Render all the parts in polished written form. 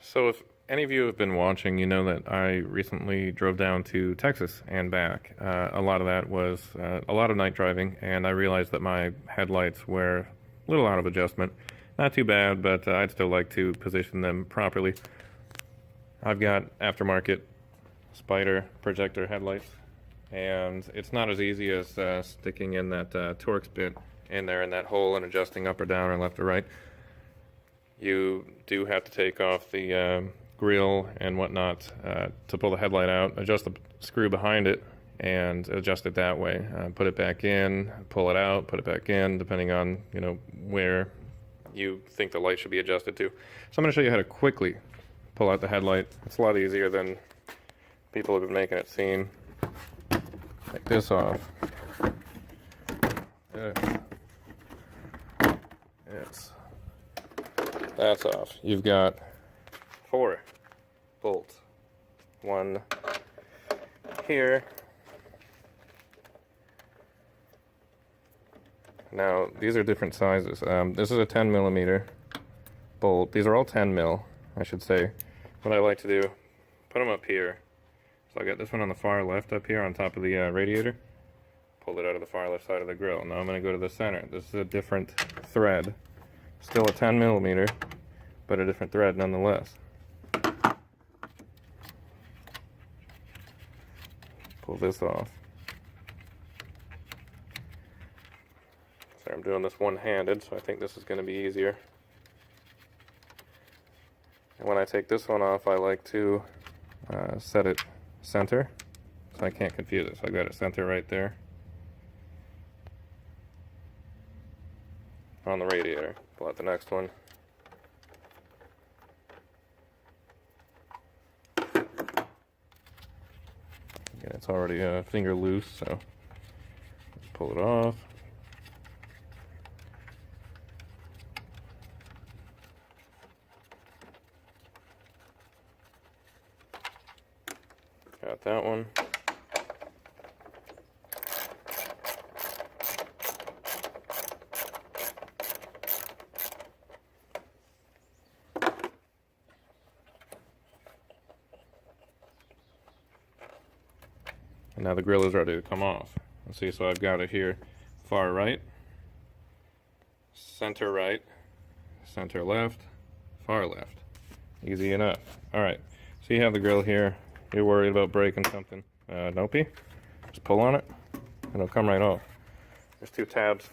So if any of you have been watching, you know that I recently drove down to Texas and back. A lot of that was a lot of night driving, and I realized that my headlights were a little out of adjustment. Not too bad, but I'd still like to position them properly. I've got aftermarket Spider projector headlights, and it's not as easy as sticking in that Torx bit in there in that hole and adjusting up or down or left or right. You do have to take off the grill and whatnot to pull the headlight out, adjust the screw behind it, and adjust it that way. Put it back in, pull it out, put it back in, depending on where you think the light should be adjusted to. So I'm going to show you how to quickly pull out the headlight. It's a lot easier than people have been making it seem. Take this off. Yes. That's off. You've got 4 bolts. One here. Now, these are different sizes. This is a 10 millimeter bolt. These are all 10 mil, I should say. What I like to do, put them up here. So I got this one on the far left up here on top of the radiator. Pull it out of the far left side of the grill. Now I'm going to go to the center. This is a different thread. Still a 10 millimeter, but a different thread nonetheless. Pull this off. Sorry, I'm doing this one-handed, so I think this is going to be easier. And when I take this one off, I like to set it center, so I can't confuse it. So I got it center right there on the radiator. Pull out the next one. Again, it's already finger loose, so let's pull it off. Got that one. And now the grill is ready to come off. Let's see, so I've got it here, far right, center left, far left. Easy enough. Alright, so you have the grill here. You're worried about breaking something. Don't be. Just pull on it, and it'll come right off. There's 2 tabs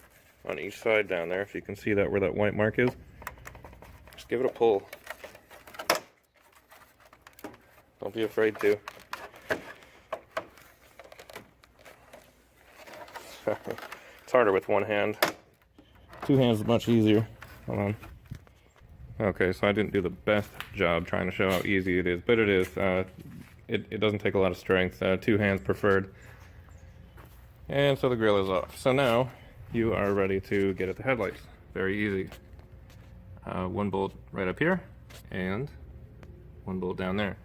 on each side down there, if you can see that where that white mark is. Just give it a pull. Don't be afraid to. It's harder with one hand. 2 hands is much easier. Hold on. Okay, so I didn't do the best job trying to show how easy it is, but it is. It doesn't take a lot of strength. 2 hands preferred. And so the grill is off. So now you are ready to get at the headlights. Very easy. 1 bolt right up here and 1 bolt down there.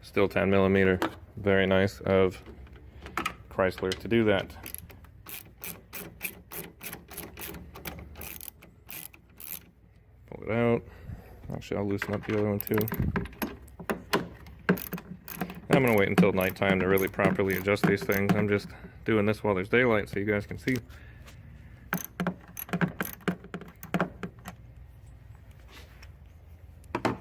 Still 10 millimeter. Very nice of Chrysler to do that. Pull it out. Actually, I'll loosen up the other one too. I'm going to wait until nighttime to really properly adjust these things. I'm just doing this while there's daylight so you guys can see. I'm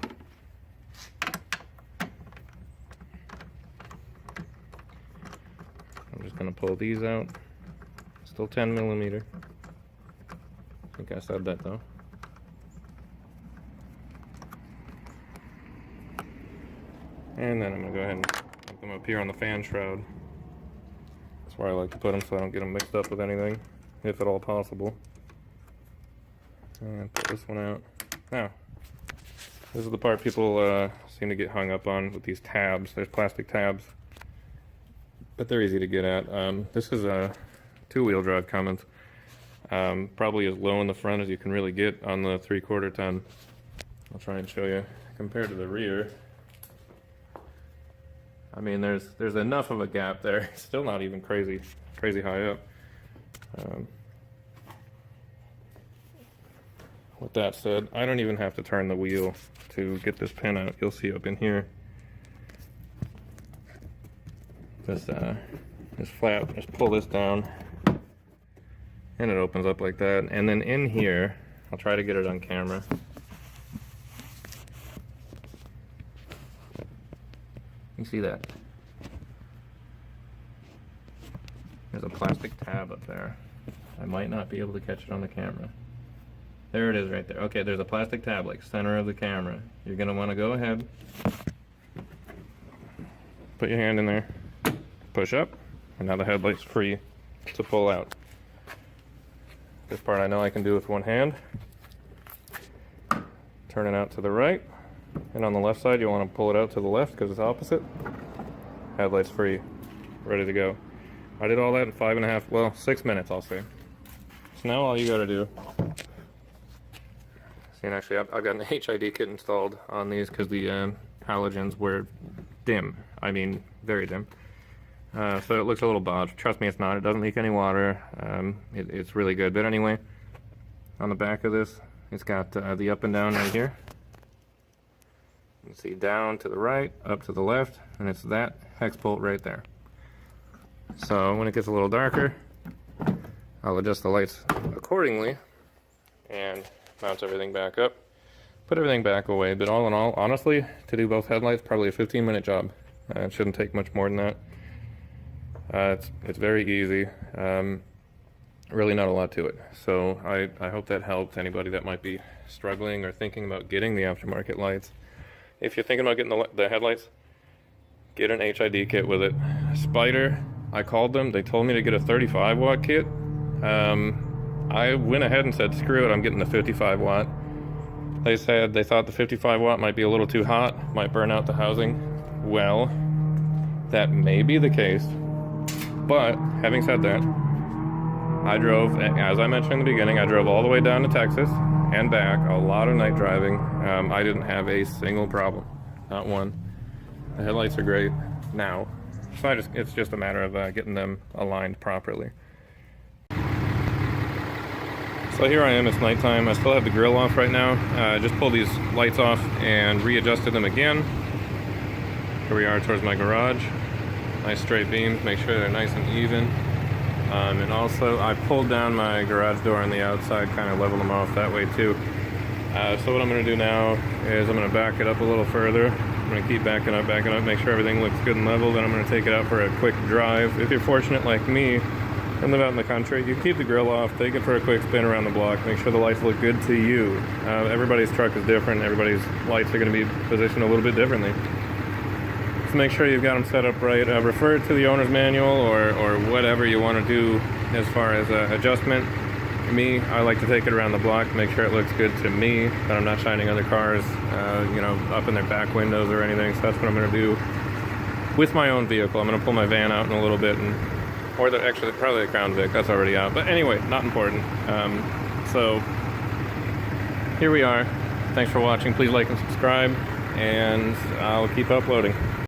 just going to pull these out. Still 10 millimeter. I think I said that though. And then I'm going to go ahead and put them up here on the fan shroud. That's where I like to put them so I don't get them mixed up with anything, if at all possible. And put this one out. Now, this is the part people seem to get hung up on with these tabs. There's plastic tabs, but they're easy to get at. This is a 2-wheel drive Cummins. Probably as low in the front as you can really get on the 3/4 ton. I'll try and show you compared to the rear. I mean, there's enough of a gap there. It's still not even crazy high up. with that said, I don't even have to turn the wheel to get this pin out. You'll see up in here. This flap, just pull this down and it opens up like that. And then in here, I'll try to get it on camera. You see that? There's a plastic tab up there. I might not be able to catch it on the camera. There it is right there. Okay, there's a plastic tab, like center of the camera. You're gonna wanna go ahead, put your hand in there, push up, and now the headlight's free to pull out. This part I know I can do with one hand. Turn it out to the right, and on the left side you wanna pull it out to the left because it's opposite. Headlight's free, ready to go. I did all that in 6 minutes, I'll say. So now all you gotta do, see, and actually I've got an HID kit installed on these because the halogens were dim. I mean, very dim. So it looks a little bodged. Trust me, it's not. It doesn't leak any water. It's really good. But anyway, on the back of this, it's got the up and down right here. You can see down to the right, up to the left, and it's that hex bolt right there. So when it gets a little darker, I'll adjust the lights accordingly and mount everything back up, put everything back away. But all in all, honestly, to do both headlights, probably a 15-minute job. It shouldn't take much more than that. It's very easy. Really not a lot to it. So I hope that helps anybody that might be struggling or thinking about getting the aftermarket lights. If you're thinking about getting the headlights, get an HID kit with it. Spider, I called them. They told me to get a 35 watt kit. I went ahead and said, screw it, I'm getting the 55 watt. They said they thought the 55 watt might be a little too hot, might burn out the housing. Well, that may be the case. But having said that, I drove, as I mentioned in the beginning, I drove all the way down to Texas and back, a lot of night driving. I didn't have a single problem, not one. The headlights are great now. So it's just a matter of getting them aligned properly. So here I am, it's nighttime. I still have the grill off right now. I just pulled these lights off and readjusted them again. Here we are towards my garage. Nice straight beams, make sure they're nice and even. And also I pulled down my garage door on the outside, kind of level them off that way too. So what I'm going to do now is I'm going to back it up a little further. I'm going to keep backing up, make sure everything looks good and level. Then I'm going to take it out for a quick drive. If you're fortunate like me and live out in the country, you keep the grill off, take it for a quick spin around the block, make sure the lights look good to you. Everybody's truck is different, everybody's lights are going to be positioned a little bit differently. So make sure you've got them set up right. Refer to the owner's manual or whatever you want to do as far as adjustment. Me, I like to take it around the block, make sure it looks good to me, that I'm not shining other cars, up in their back windows or anything. So that's what I'm going to do with my own vehicle. I'm going to pull my van out in a little bit, actually probably the Crown Vic, that's already out. But anyway, not important. So here we are. Thanks for watching. Please like and subscribe, and I'll keep uploading.